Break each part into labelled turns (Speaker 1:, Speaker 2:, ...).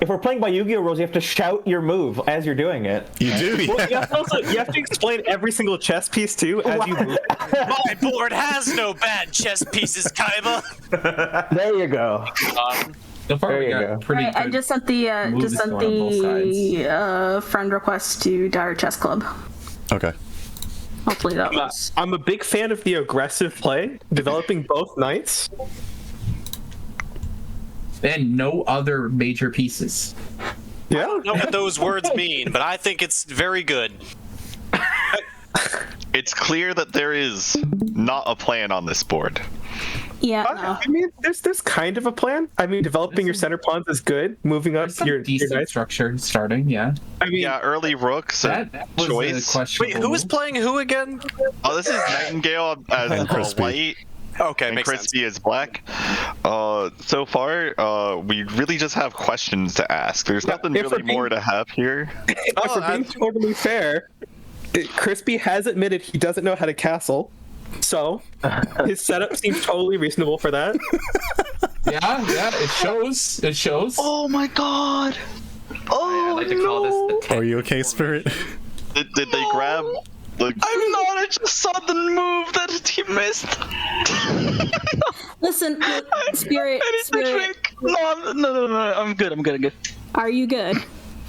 Speaker 1: if we're playing by Yu-Gi-Oh rules, you have to shout your move as you're doing it.
Speaker 2: You do, yeah.
Speaker 3: Well, you have to explain every single chess piece too as you move.
Speaker 4: My board has no bad chess pieces, Kaiba.
Speaker 1: There you go.
Speaker 5: So far,
Speaker 1: There
Speaker 5: we
Speaker 1: you
Speaker 5: got
Speaker 1: go.
Speaker 5: pretty
Speaker 6: Right,
Speaker 5: good.
Speaker 6: I just sent the friend request to Dire Chess Club.
Speaker 2: Okay.
Speaker 6: Hopefully that was.
Speaker 3: I'm a big fan of the aggressive play, developing both knights.
Speaker 5: And no other major pieces.
Speaker 3: Yeah.
Speaker 4: I don't know what those words mean, but I think it's very good.
Speaker 7: It's clear that there is not a plan on this board.
Speaker 6: Yeah, no.
Speaker 3: I mean, there's kind of a plan. I mean, developing your center pawns is good. Moving up
Speaker 5: There's some
Speaker 3: your
Speaker 5: decent
Speaker 3: knights.
Speaker 5: structure starting, yeah.
Speaker 3: I mean,
Speaker 7: Yeah, early rooks,
Speaker 5: That was
Speaker 7: choice.
Speaker 5: a questionable
Speaker 4: Wait, who is
Speaker 5: move.
Speaker 4: playing who again?
Speaker 7: Oh, this is Nightingale as
Speaker 2: And Crispy.
Speaker 7: white,
Speaker 4: Okay,
Speaker 7: and
Speaker 4: makes
Speaker 7: Crispy
Speaker 4: sense.
Speaker 7: is black. So far, we really just have questions to ask. There's nothing
Speaker 3: if we're
Speaker 7: really more to have here.
Speaker 3: if we're being totally fair, Crispy has admitted he doesn't know how to castle, so his setup seems totally reasonable for that.
Speaker 5: Yeah, it shows. It shows.
Speaker 7: Oh my god!
Speaker 8: I like to call this the
Speaker 2: Are you okay, Spirit?
Speaker 7: Did they grab? I'm not. I just saw the move that he missed.
Speaker 6: Listen, Spirit,
Speaker 7: I need to
Speaker 6: Spirit,
Speaker 7: drink. No. I'm good. I'm good.
Speaker 6: are you good?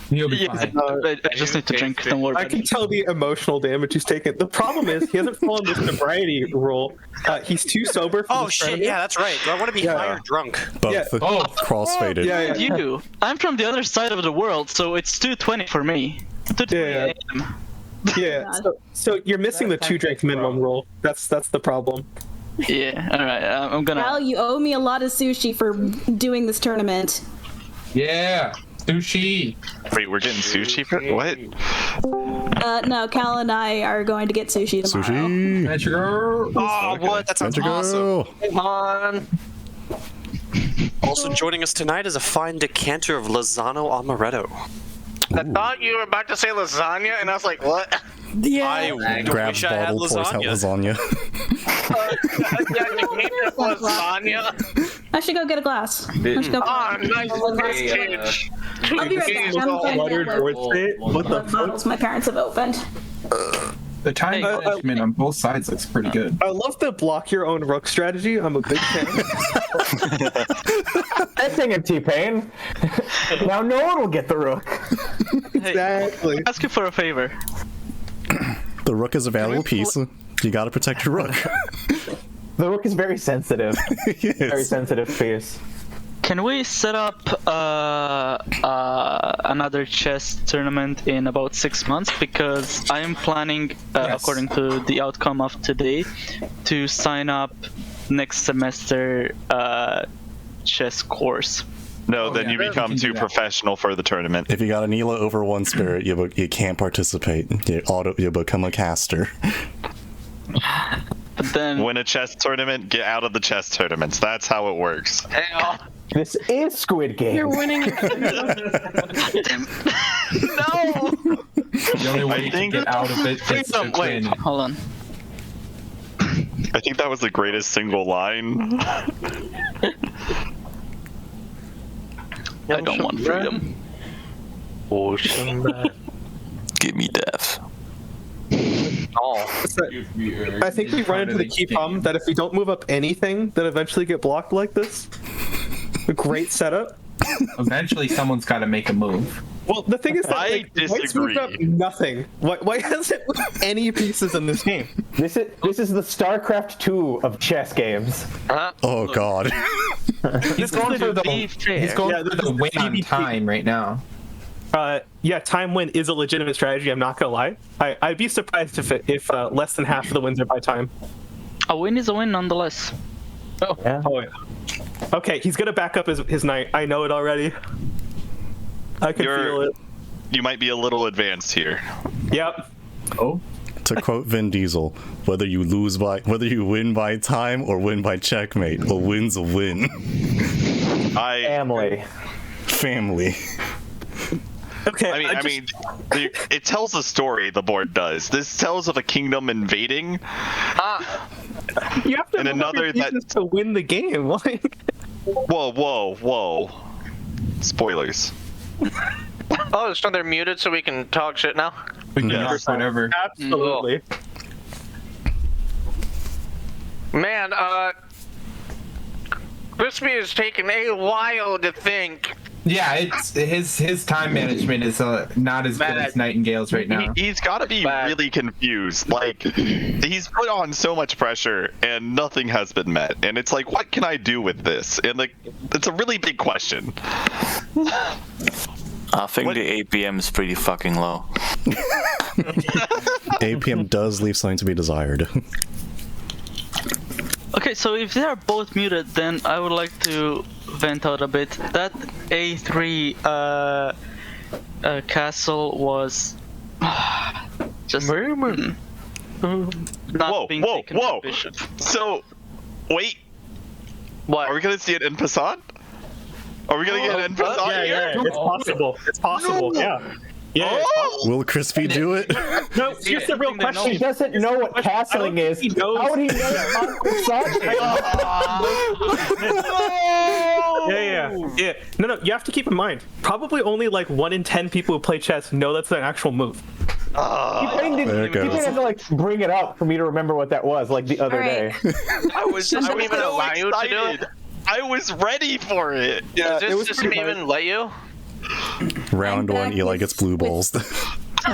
Speaker 5: You'll be fine.
Speaker 7: I just need to drink. Don't worry.
Speaker 3: I can tell the emotional damage he's taken. The problem is he hasn't followed the sobriety rule. He's too sober for
Speaker 4: Oh
Speaker 3: this
Speaker 4: shit,
Speaker 3: tournament.
Speaker 4: yeah, that's right. Do I want to be
Speaker 3: Yeah.
Speaker 4: high or drunk?
Speaker 2: Both.
Speaker 3: Yeah.
Speaker 5: Oh.
Speaker 2: Crossfaded.
Speaker 3: Yeah.
Speaker 9: You. I'm from the other side of the world, so it's 2:20 for me. 2:20
Speaker 3: Yeah.
Speaker 9: a.m.
Speaker 3: Yeah. So you're missing the 2 drink minimum rule. That's the problem.
Speaker 9: Yeah. All right. I'm gonna.
Speaker 6: Val, you owe me a lot of sushi for doing this tournament.
Speaker 5: Yeah. Sushi.
Speaker 7: Wait, we're getting sushi for what?
Speaker 6: No, Cal and I are going to get sushi tomorrow.
Speaker 2: Sushi.
Speaker 5: That's your girl.
Speaker 4: Oh, what? That sounds
Speaker 2: Time to
Speaker 4: awesome.
Speaker 2: go.
Speaker 8: Come on.
Speaker 4: Also joining us tonight is a fine decanter of Lozano Amaretto.
Speaker 8: I thought you were about to say lasagna, and I was like, what?
Speaker 4: I
Speaker 2: Grab
Speaker 4: wish I had
Speaker 2: bottle, pours out
Speaker 4: lasagna.
Speaker 2: lasagna.
Speaker 8: Yeah, you gave me lasagna.
Speaker 6: I should go get a glass. I should go.
Speaker 8: Ah, nice
Speaker 6: I'll be right back. I'm trying to
Speaker 3: Watered
Speaker 6: get
Speaker 3: Lord State. What the
Speaker 6: the bottles my parents have opened.
Speaker 5: The time management on both sides looks pretty good.
Speaker 3: I love the block your own rook strategy. I'm a big fan.
Speaker 1: That thing of T-Pain. Now no one will get the rook.
Speaker 3: Exactly.
Speaker 9: Ask you for a favor.
Speaker 2: The rook is a valuable piece. You gotta protect your rook.
Speaker 1: The rook is very sensitive. Very
Speaker 2: Yes.
Speaker 1: sensitive piece.
Speaker 9: Can we set up another chess tournament in about 6 months? Because I am planning, according to the outcome of today, to sign up next semester chess course.
Speaker 7: No,
Speaker 5: Oh,
Speaker 7: then
Speaker 5: yeah.
Speaker 7: you
Speaker 5: We
Speaker 7: become
Speaker 5: can do
Speaker 7: too
Speaker 5: that.
Speaker 7: professional for the tournament.
Speaker 2: If you got an Ela over 1 Spirit, you can't participate. You become a caster.
Speaker 9: But then,
Speaker 7: Win a chess tournament, get out of the chess tournaments. That's how it works.
Speaker 8: Hell.
Speaker 1: This is Squid Game.
Speaker 8: You're winning.
Speaker 9: no.
Speaker 5: The only way to
Speaker 7: think-
Speaker 5: get out of it is to
Speaker 9: Wait,
Speaker 5: win.
Speaker 9: hold on.
Speaker 7: I think that was the greatest single line.
Speaker 9: I don't want freedom. Give me death.
Speaker 3: I think we've run into the key problem that if we don't move up anything, that eventually get blocked like this. A great setup.
Speaker 5: Eventually, someone's got to make a move.
Speaker 3: Well, the thing is that
Speaker 7: I
Speaker 3: like, White's moved up
Speaker 7: disagree.
Speaker 3: nothing. White hasn't moved any pieces in this game.
Speaker 1: This is the StarCraft 2 of chess games.
Speaker 2: Oh god.
Speaker 3: He's going for the
Speaker 9: Be fair.
Speaker 5: He's going
Speaker 3: Yeah,
Speaker 5: for the win on
Speaker 3: CBT.
Speaker 5: time right now.
Speaker 3: yeah, time win is a legitimate strategy. I'm not gonna lie. I'd be surprised if less than half of the wins are by time.
Speaker 9: A win is a win nonetheless.
Speaker 1: Yeah.
Speaker 3: Oh yeah. Okay, he's gonna back up his knight. I know it already. I can feel it.
Speaker 7: You might be a little advanced here.
Speaker 3: Yep.
Speaker 5: Oh,
Speaker 2: To quote Vin Diesel, whether you win by time or win by checkmate, a win's a win.
Speaker 1: Family.
Speaker 2: Family.
Speaker 3: Okay.
Speaker 7: I mean, it tells a story. The board does. This tells of a kingdom invading.
Speaker 3: you have to
Speaker 7: and
Speaker 3: move up your
Speaker 7: another that-
Speaker 3: pieces to win the game. Like,
Speaker 7: Whoa! Spoilers.
Speaker 8: Oh, so they're muted so we can talk shit now?
Speaker 5: We can ask whatever.
Speaker 3: Absolutely.
Speaker 8: Man, Crispy is taking a while to think.
Speaker 5: Yeah, it's his time management is not as good as Nightingale's right now.
Speaker 7: He's got to be really confused. Like, he's put on so much pressure and nothing has been met. And it's like, what can I do with this? And like, it's a really big question.
Speaker 10: I think the APM is pretty fucking low.
Speaker 2: APM does leave something to be desired.
Speaker 9: Okay, so if they are both muted, then I would like to vent out a bit. That A3 castle was just not being taken by Bishop.
Speaker 7: So, wait.
Speaker 8: What?
Speaker 7: Are we going to see it in Passat? Are we going to get an in Passat here?
Speaker 3: It's possible. It's possible. Yeah. Yeah. It's possible.
Speaker 2: Will Crispy do it?
Speaker 3: No, here's the real question.
Speaker 1: He doesn't know what castling is. How would he know Uncle Yeah. No, you have to keep in mind. Probably only like 1 in 10 people who play chess know that's an actual move.
Speaker 2: There it
Speaker 1: You
Speaker 2: goes.
Speaker 1: have to like bring it up for me to remember what that was, like the other day.
Speaker 7: I was so
Speaker 8: even allow you to do it?
Speaker 7: excited. I was ready for it.
Speaker 3: Yeah,
Speaker 8: Does this system even let you?
Speaker 2: Round one, Eli gets blue balls.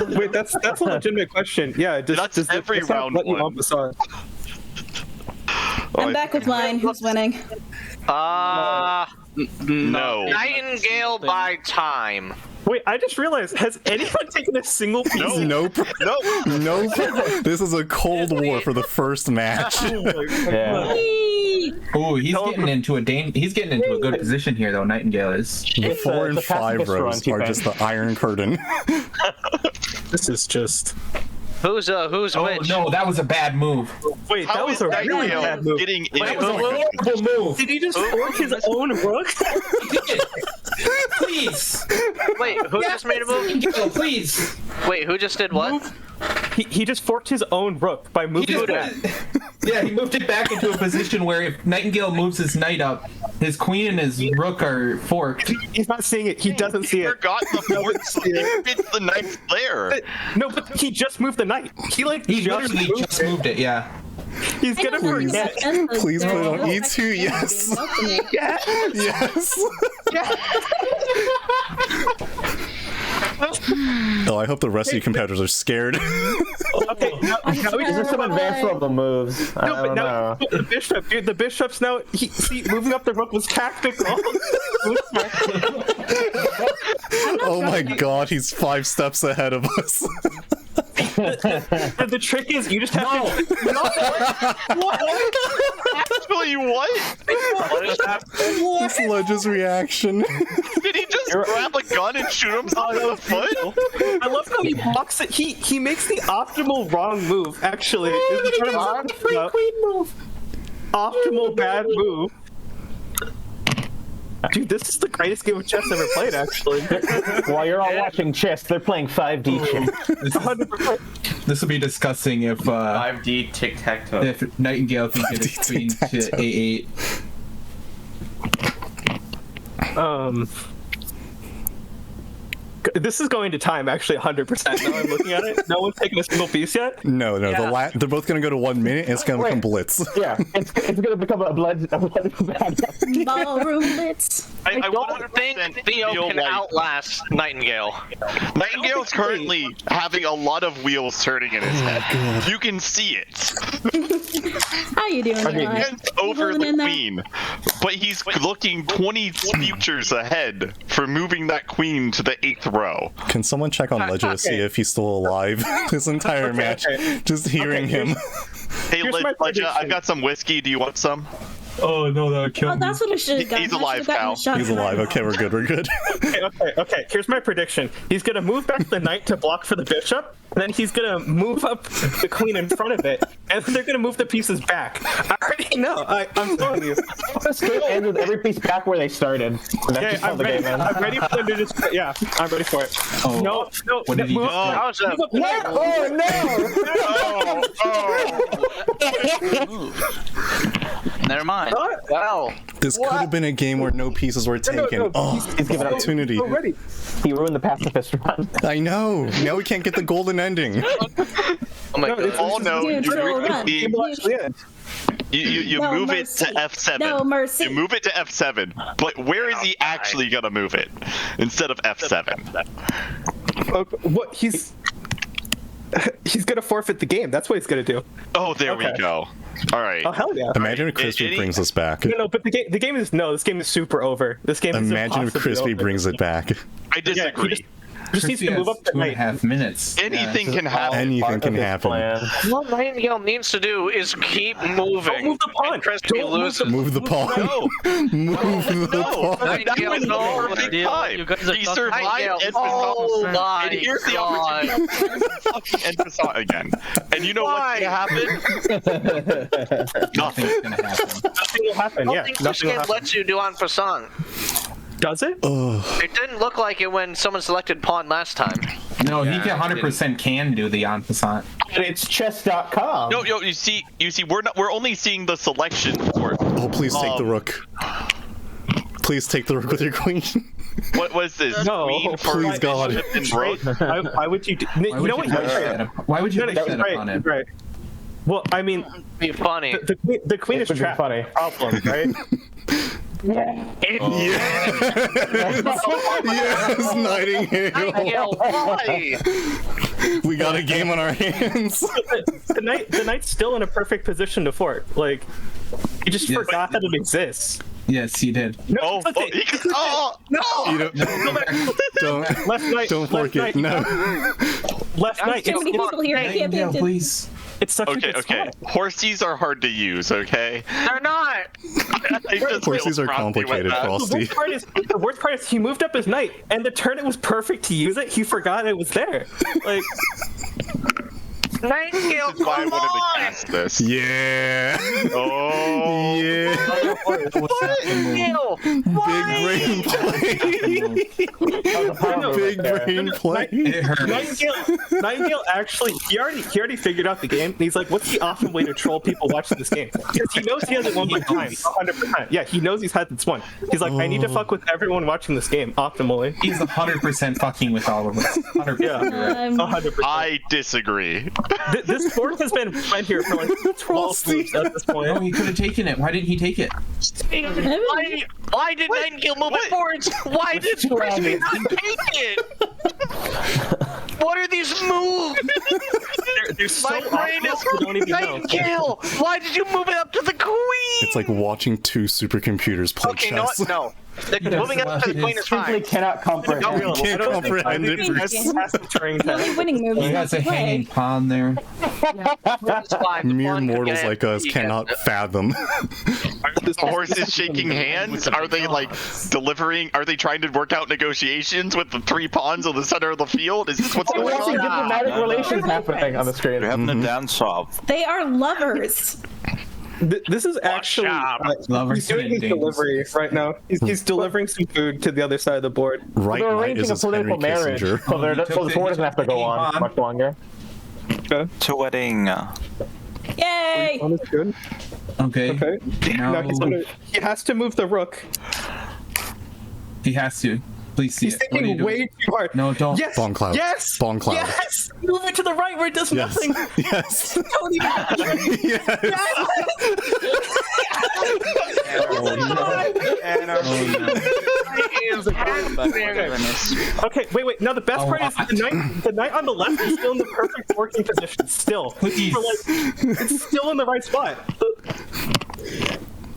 Speaker 3: Wait, that's a legitimate question. Yeah, does
Speaker 7: every
Speaker 3: does that
Speaker 7: round
Speaker 3: let you
Speaker 7: one.
Speaker 3: on Passat?
Speaker 6: I'm back with mine. Who's winning?
Speaker 7: No.
Speaker 8: Nightingale by time.
Speaker 3: Wait, I just realized, has anyone taken a single piece?
Speaker 2: Nope. Nope. This is a Cold War for the first match.
Speaker 1: Yeah.
Speaker 5: Oh, he's getting into a good position here though. Nightingale is.
Speaker 2: The 4 and
Speaker 1: it's a
Speaker 2: 5
Speaker 1: pacifist
Speaker 2: rows
Speaker 1: run, T-Pain.
Speaker 2: are just the Iron Curtain.
Speaker 3: This is just...
Speaker 8: Who's
Speaker 5: Oh
Speaker 8: which?
Speaker 5: no, that was a bad move.
Speaker 3: Wait,
Speaker 7: How
Speaker 3: that was
Speaker 7: is
Speaker 3: a really
Speaker 7: Nightingale
Speaker 3: bad move.
Speaker 7: getting in?
Speaker 3: That was a horrible move. Did he just fork his own rook?
Speaker 5: Please.
Speaker 8: Wait, who just made a move?
Speaker 5: Nightingale, please.
Speaker 8: Wait, who just did what?
Speaker 3: He just forked his own rook by moving it back.
Speaker 5: Yeah, he moved it back into a position where if Nightingale moves his knight up, his queen and his rook are forked.
Speaker 3: He's not seeing it. He doesn't see it.
Speaker 7: Forgot the fourth. It's the ninth player.
Speaker 3: No, but he just moved the knight. He
Speaker 5: Literally just moved it, yeah.
Speaker 3: He's gonna forget.
Speaker 2: Please put it on E2, yes. Yes. Oh, I hope the rest of you competitors are scared.
Speaker 3: Okay, now
Speaker 1: These are some advanced level moves. I don't know.
Speaker 3: the bishop's now. Moving up the rook was tactical.
Speaker 2: Oh my god, he's 5 steps ahead of us.
Speaker 3: The trick is you just have to.
Speaker 7: What? Actually, what?
Speaker 2: This Ledge's reaction.
Speaker 7: Did he just grab a gun and shoot himself in the foot?
Speaker 3: I love how he blocks it. He makes the optimal wrong move. Actually, optimal bad move. Dude, this is the greatest game of chess ever played, actually.
Speaker 1: While you're all watching chess, they're playing 5D chess.
Speaker 5: This will be discussing if
Speaker 11: 5D tic-tac-toe.
Speaker 5: if Nightingale can get his queen to A8.
Speaker 3: This is going to time, actually, 100%. Now I'm looking at it. No one's taken a single piece yet?
Speaker 2: No, they're both gonna go to 1 minute and it's gonna become Blitz.
Speaker 1: Yeah, it's gonna become a blood
Speaker 6: Ballroom blitz.
Speaker 8: I don't think Theo can outlast Nightingale.
Speaker 7: Nightingale's currently having a lot of wheels turning in his head. You can see it.
Speaker 6: How you doing, Eli?
Speaker 7: He's over
Speaker 6: Holding
Speaker 7: the
Speaker 6: in there?
Speaker 7: queen, but he's looking 20 futures ahead for moving that queen to the 8th row.
Speaker 2: Can someone check on Ledge to see if he's still alive this entire match? Just hearing him.
Speaker 7: Hey, Ledja, I've got some whiskey. Do you want some?
Speaker 5: Oh no, that would kill me.
Speaker 6: That's what I should have gotten.
Speaker 7: He's alive, Cal.
Speaker 2: He's alive. Okay, we're good.
Speaker 3: Okay. Here's my prediction. He's gonna move back the knight to block for the bishop, and then he's gonna move up the queen in front of it, and then they're gonna move the pieces back. I already know. I'm telling you.
Speaker 1: This game ends with every piece back where they started.
Speaker 3: Yeah, I'm ready. I'm ready for them to just. Yeah, I'm ready for it.
Speaker 5: Oh,
Speaker 3: No.
Speaker 5: what did he
Speaker 3: move
Speaker 5: just
Speaker 3: up-
Speaker 5: do?
Speaker 8: How's that?
Speaker 3: move up the knight.
Speaker 1: Oh no!
Speaker 9: Never mind.
Speaker 8: Well,
Speaker 2: This could have been a game where no pieces were taken.
Speaker 3: He's giving up
Speaker 2: Opportunity.
Speaker 3: already. He ruined the pacifist run.
Speaker 2: I know. Now we can't get the golden ending.
Speaker 8: oh my god.
Speaker 7: Oh no,
Speaker 6: Dude,
Speaker 7: you
Speaker 6: troll
Speaker 7: really
Speaker 6: run.
Speaker 7: need- you
Speaker 6: No
Speaker 7: move
Speaker 6: mercy.
Speaker 7: it to F7.
Speaker 6: No mercy.
Speaker 7: You move it to F7. But where is he actually gonna move it instead of F7?
Speaker 3: What he's gonna forfeit the game. That's what he's gonna do.
Speaker 7: Oh, there we go. All right.
Speaker 3: Oh hell yeah!
Speaker 2: Imagine if Crispy brings us back.
Speaker 3: No, but the game is this game is super over. This game is
Speaker 2: Imagine if
Speaker 3: impossibly
Speaker 2: Crispy
Speaker 3: over.
Speaker 2: brings it back.
Speaker 7: I disagree.
Speaker 3: Just needs to move up the
Speaker 5: 2.5 minutes.
Speaker 7: Anything can happen.
Speaker 2: Anything can happen.
Speaker 8: What Nightingale needs to do is keep moving.
Speaker 3: Don't move the pawn.
Speaker 8: And Crispy
Speaker 3: Don't move
Speaker 8: loses.
Speaker 2: Move the pawn.
Speaker 7: No,
Speaker 2: Move the pawn.
Speaker 8: Nightingale,
Speaker 7: that was
Speaker 8: no.
Speaker 7: the perfect
Speaker 9: Deal.
Speaker 7: time.
Speaker 9: You guys are
Speaker 7: He
Speaker 9: talking-
Speaker 7: survived
Speaker 8: Nightingale.
Speaker 7: and
Speaker 8: Oh
Speaker 7: Passat.
Speaker 8: my
Speaker 7: And here's the
Speaker 8: god.
Speaker 7: opportunity to fucking end Passat again. And you know what's gonna happen?
Speaker 5: Nothing's gonna happen.
Speaker 3: Nothing will happen.
Speaker 8: I
Speaker 3: Yeah,
Speaker 8: don't think this
Speaker 3: nothing will
Speaker 8: game
Speaker 3: happen.
Speaker 8: lets you do en passant.
Speaker 3: Does it?
Speaker 8: It didn't look like it when someone selected pawn last time.
Speaker 5: No, he can 100% can do the en passant.
Speaker 3: And it's chess.com.
Speaker 7: No, you see, we're only seeing the selection for.
Speaker 2: Oh, please take the rook. Please take the rook with your queen.
Speaker 7: What was this?
Speaker 3: No,
Speaker 7: Queen for
Speaker 2: please, God.
Speaker 7: bishop and rook?
Speaker 3: Why would you? You know what?
Speaker 5: Why would you
Speaker 3: No,
Speaker 5: push
Speaker 3: no,
Speaker 5: that
Speaker 3: right,
Speaker 5: upon him?
Speaker 3: right. Well, I mean,
Speaker 8: Be funny.
Speaker 3: the queen is trapped. Funny problem, right?
Speaker 2: Yes, Nightingale.
Speaker 8: Nightingale, why?
Speaker 2: We got a game on our hands.
Speaker 3: The knight's still in a perfect position to fort. Like, you just
Speaker 5: Yes.
Speaker 3: forgot that it exists.
Speaker 5: Yes, he did.
Speaker 3: No,
Speaker 7: Oh,
Speaker 3: it's okay.
Speaker 7: he can, oh no!
Speaker 2: You don't
Speaker 3: Left knight.
Speaker 2: don't fork
Speaker 3: left
Speaker 2: it.
Speaker 3: knight,
Speaker 2: No.
Speaker 3: Left knight.
Speaker 6: Too many people here. I can't pay
Speaker 5: Nightingale,
Speaker 6: attention.
Speaker 5: please.
Speaker 3: It's such a
Speaker 7: Okay,
Speaker 3: good
Speaker 7: okay.
Speaker 3: spot.
Speaker 7: Horsies are hard to use. Okay.
Speaker 8: They're not.
Speaker 7: I just
Speaker 2: Horses
Speaker 7: feel
Speaker 2: are
Speaker 7: frosty
Speaker 2: complicated,
Speaker 7: with that.
Speaker 2: Frosty.
Speaker 3: The worst part is he moved up his knight, and the turn it was perfect to use it. He forgot it was there. Like,
Speaker 8: Nightingale,
Speaker 7: That's why I
Speaker 8: come
Speaker 7: wanted to
Speaker 8: on.
Speaker 7: cast this.
Speaker 2: Yeah.
Speaker 7: Oh.
Speaker 2: Yeah.
Speaker 8: Nightingale,
Speaker 2: Big brain play. Big brain play.
Speaker 5: It hurts.
Speaker 3: Nightingale actually he already figured out the game. And he's like, what's the optimal way to troll people watching this game? Because he knows he hasn't won by time, 100%. Yeah, he knows he's had this one. He's like, I need to fuck with everyone watching this game optimally.
Speaker 5: He's 100% fucking with all of us. 100%.
Speaker 3: Yeah, 100%.
Speaker 7: I disagree.
Speaker 3: This board has been right here for like 12 moves at this
Speaker 5: No,
Speaker 3: point.
Speaker 5: he could have taken it. Why didn't he take it?
Speaker 8: Why did Nightingale move it forwards? Why did Crispy not take it? What are these moves?
Speaker 3: They're so
Speaker 8: My brain
Speaker 3: optimal,
Speaker 8: is
Speaker 3: you don't even know.
Speaker 8: Nightingale. Why did you move it up to the queen?
Speaker 2: It's like watching two supercomputers play
Speaker 8: Okay, you know
Speaker 2: chess.
Speaker 8: what? No. The moving up to the queen is fine.
Speaker 3: cannot comprehend.
Speaker 2: Can't comprehend it.
Speaker 6: The only winning move
Speaker 5: He
Speaker 6: is not
Speaker 5: has
Speaker 6: to
Speaker 5: a hanging
Speaker 6: play.
Speaker 5: pawn there.
Speaker 8: It's fine. The
Speaker 2: Mere
Speaker 8: pawn can
Speaker 2: mortals
Speaker 8: get
Speaker 2: like us
Speaker 8: it.
Speaker 2: cannot fathom.
Speaker 7: Are the horses shaking hands? Are they like delivering? Are they trying to work out negotiations with the three pawns on the center of the field? Is this what's going on?
Speaker 3: Diplomatic relations happening on the screen.
Speaker 10: We're having a dance off.
Speaker 6: They are lovers.
Speaker 3: This is actually
Speaker 5: Lovers
Speaker 3: he's doing
Speaker 5: and
Speaker 3: his
Speaker 5: dames.
Speaker 3: delivery right now. He's delivering some food to the other side of the board.
Speaker 2: Right knight is Henry Kissinger.
Speaker 3: So the board doesn't have to go on much longer.
Speaker 10: To wedding.
Speaker 6: Yay!
Speaker 3: One is good.
Speaker 5: Okay.
Speaker 3: Okay. Now he has to move the rook.
Speaker 5: He has to. Please see
Speaker 3: He's
Speaker 5: it. What are you
Speaker 3: thinking
Speaker 5: doing?
Speaker 3: way too hard.
Speaker 5: No, don't.
Speaker 3: Yes.
Speaker 2: Bomb cloud.
Speaker 3: Yes.
Speaker 2: Bomb cloud.
Speaker 3: Yes. Move it to the right where it does
Speaker 2: Yes.
Speaker 3: nothing.
Speaker 2: Yes.
Speaker 3: Don't even. Okay, wait. Now the best part is the knight on the left is still in the perfect working position. Still,
Speaker 5: Please.
Speaker 3: it's still in the right spot.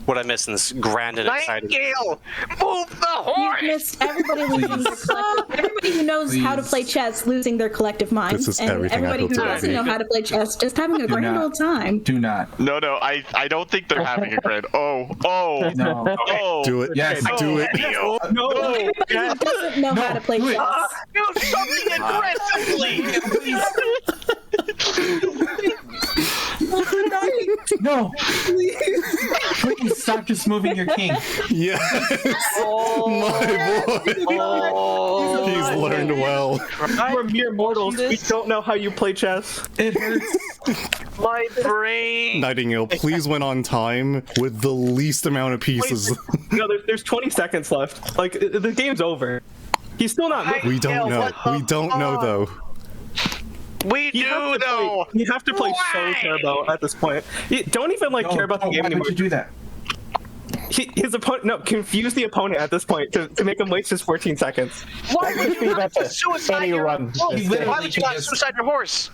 Speaker 4: What I miss in this grand and exciting.
Speaker 8: Nightingale, move the
Speaker 6: You've
Speaker 8: horse.
Speaker 6: missed everybody losing their collective. Everybody who knows how to play chess losing their collective minds,
Speaker 2: This is
Speaker 6: and
Speaker 2: everything I
Speaker 6: everybody
Speaker 2: built
Speaker 6: who
Speaker 2: to
Speaker 6: doesn't
Speaker 2: be.
Speaker 6: know how to play chess just having a grand
Speaker 5: not.
Speaker 6: old time.
Speaker 5: Do not.
Speaker 7: No, I don't think they're having a grid. Oh,
Speaker 5: No.
Speaker 7: oh.
Speaker 2: Do it.
Speaker 5: Yes.
Speaker 2: Do it.
Speaker 3: No.
Speaker 6: Everybody who doesn't know how to play chess.
Speaker 8: Do something aggressively.
Speaker 5: No. Please stop just moving your king.
Speaker 2: Yes. My boy. He's learned well.
Speaker 3: We're mere mortals. We don't know how you play chess.
Speaker 5: It hurts.
Speaker 8: My brain.
Speaker 2: Nightingale, please win on time with the least amount of pieces.
Speaker 3: No, there's 20 seconds left. Like, the game's over. He's still not moving.
Speaker 2: We don't know. We don't know though.
Speaker 8: We do know.
Speaker 3: You have to play so turbo at this point. You don't even care about the game
Speaker 5: why
Speaker 3: anymore.
Speaker 5: would you do that?
Speaker 3: His opponent, no, confuse the opponent at this point to make him wait just 14 seconds.
Speaker 8: Why would you have to suicide your
Speaker 12: run.
Speaker 5: He
Speaker 8: Why
Speaker 5: literally
Speaker 8: would you
Speaker 5: can
Speaker 8: not
Speaker 5: just-
Speaker 8: suicide your horse?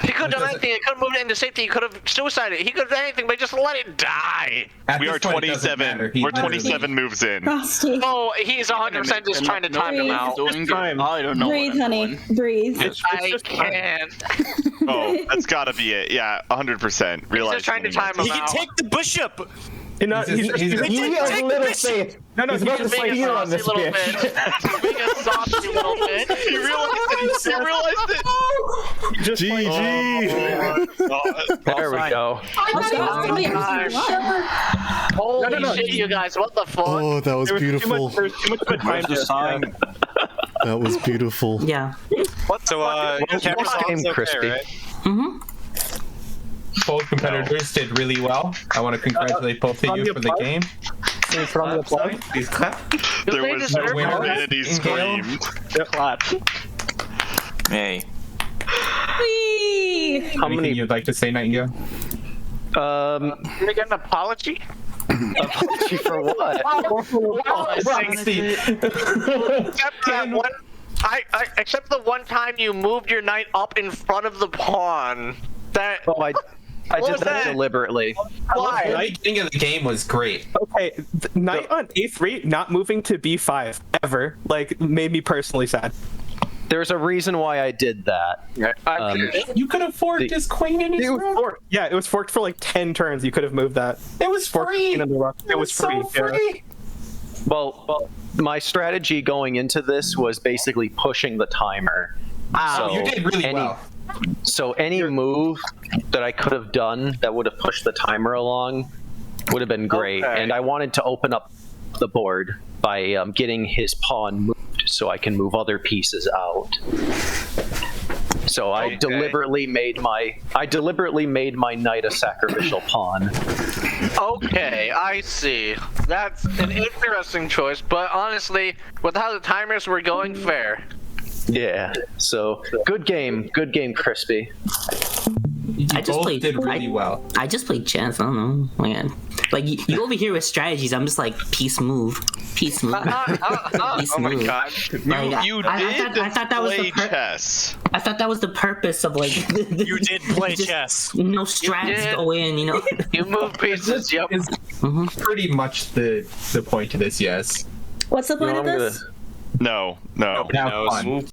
Speaker 8: He could have done anything. He could have moved it into safety. He could have suicided. He could have done anything, but just let it die.
Speaker 5: At
Speaker 7: We
Speaker 5: this
Speaker 7: are
Speaker 5: point, it doesn't
Speaker 7: 27.
Speaker 5: matter. He
Speaker 7: We're
Speaker 5: literally-
Speaker 7: 27 moves in.
Speaker 6: Frosty.
Speaker 8: Oh, he's 100% just trying to time him out.
Speaker 9: Doing good.
Speaker 3: time.
Speaker 9: I don't know.
Speaker 6: Breathe,
Speaker 9: what I'm
Speaker 6: honey.
Speaker 9: doing.
Speaker 6: Breathe.
Speaker 8: I can't.
Speaker 7: Oh, that's gotta be it. Yeah, 100%.
Speaker 8: He's
Speaker 7: Realize
Speaker 8: just trying to time him
Speaker 4: He can
Speaker 8: out.
Speaker 4: take the bishop.
Speaker 3: And,
Speaker 5: He's just-
Speaker 12: He has a little faith.
Speaker 3: no,
Speaker 12: He's about to
Speaker 8: Being
Speaker 12: play
Speaker 8: a
Speaker 12: here on
Speaker 8: saucy
Speaker 12: this
Speaker 8: little
Speaker 12: bitch.
Speaker 8: bit. Being a saucy little bit.
Speaker 7: He realized it. He realized it.
Speaker 3: just
Speaker 2: GG.
Speaker 11: There we go.
Speaker 8: Holy shit, you guys. What the fuck?
Speaker 2: Oh, that was beautiful.
Speaker 3: There's too much of a time
Speaker 10: Where's the
Speaker 3: shift.
Speaker 10: sign?
Speaker 2: That was beautiful.
Speaker 13: Yeah.
Speaker 4: So, camera
Speaker 11: game,
Speaker 4: sounds okay,
Speaker 11: Crispy.
Speaker 4: right?
Speaker 5: Both competitors did really well. I want to congratulate both of you for the game.
Speaker 11: From the plug.
Speaker 12: Please clap.
Speaker 7: There
Speaker 8: They
Speaker 7: was
Speaker 8: deserve
Speaker 7: no
Speaker 5: it.
Speaker 7: humanity
Speaker 5: Nightingale.
Speaker 7: scream.
Speaker 3: Clap.
Speaker 10: Hey.
Speaker 6: Whee!
Speaker 11: How
Speaker 5: Anything
Speaker 11: many?
Speaker 5: you'd like to say, Nightingale?
Speaker 8: Can we get an apology?
Speaker 11: Apology for what?
Speaker 5: Frosty.
Speaker 8: Except that one. Except the one time you moved your knight up in front of the pawn. That.
Speaker 11: Oh, I
Speaker 8: What
Speaker 11: did
Speaker 8: was
Speaker 11: that
Speaker 8: that?
Speaker 11: deliberately.
Speaker 8: Why?
Speaker 5: The beginning of the game was great.
Speaker 3: Okay, knight on a3 not moving to b5 ever made me personally sad.
Speaker 11: There's a reason why I did that.
Speaker 5: You could have forked his queen in his
Speaker 3: It was
Speaker 5: rook.
Speaker 3: forked. Yeah, it was forked for 10 turns. You could have moved that.
Speaker 5: It was
Speaker 3: Forked
Speaker 5: free.
Speaker 3: queen in the rook. It was free.
Speaker 5: so
Speaker 3: yeah.
Speaker 5: free.
Speaker 11: Well, my strategy going into this was basically pushing the timer. So
Speaker 5: You did really well.
Speaker 11: So any move that I could have done that would have pushed the timer along would have been great.
Speaker 8: Okay.
Speaker 11: And I wanted to open up the board by getting his pawn moved so I can move other pieces out. So I deliberately made my knight a sacrificial pawn.
Speaker 8: Okay, I see. That's an interesting choice, but honestly, with how the timers were going, fair.
Speaker 11: Yeah. So good game, Crispy.
Speaker 5: You
Speaker 13: I just
Speaker 5: both
Speaker 13: played-
Speaker 5: did really well.
Speaker 13: I just played chess. I don't know. Man. Like you over here with strategies. I'm just like peace move. Peace move. Peace
Speaker 8: Oh my
Speaker 13: move.
Speaker 8: god.
Speaker 13: Like,
Speaker 7: You
Speaker 13: I thought that was
Speaker 7: play
Speaker 13: the
Speaker 7: chess.
Speaker 13: I thought that was the purpose of
Speaker 4: You did play
Speaker 13: just,
Speaker 4: chess.
Speaker 13: No strats
Speaker 8: did.
Speaker 13: go in.
Speaker 8: You move pieces, yep.
Speaker 5: It's pretty much the point of this, yes.
Speaker 6: What's the point of
Speaker 11: I'm
Speaker 6: this?
Speaker 7: No.
Speaker 5: Have fun.